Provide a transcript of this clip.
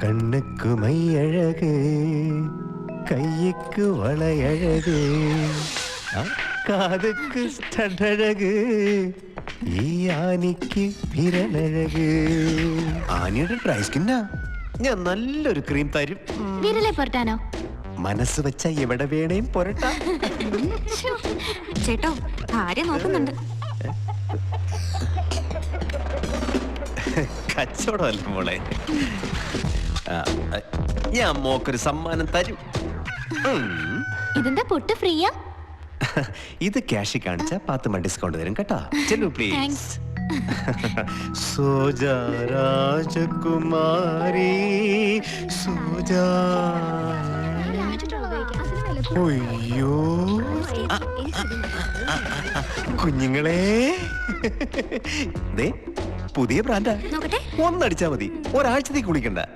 கண்ணுக்கு மையழகு, கைக்கு வளையழகு, കാതുക്ക് സ്റ്റഡഴക്, ഈ ആനിക്ക് വിരലഴക്. ആനിയുടെ ഡ്രൈ സ്കിന്നാ, ഞാൻ നല്ലൊരു ക്രീം തരും. വിരലെ പൊരട്ടാനോ? മനസ്സ് വെച്ച എവിടെ വേണേം പൊരട്ടാ. ചേട്ടോ ഭാര്യ നോക്കുന്നുണ്ട്. കച്ചവടമല്ല മോളെ, ഞാൻ മോക്കൊരു സമ്മാനം തരും. ഇതെന്താ പൊട്ട് ഫ്രീയാ? ഇത് ക്യാഷ് കാണിച്ച 10 ഡിസ്കൗണ്ട് തരും കേട്ടോ. ചെല്ലു പ്ലീസ്. സോജാ രാജകുമാരി സോജാ. അയ്യോ കുഞ്ഞുങ്ങളെ, പുതിയ ബ്രാൻഡാ. ഒന്നടിച്ചാ മതി, ഒരാഴ്ചത്തേക്ക് കുളിക്കണ്ട.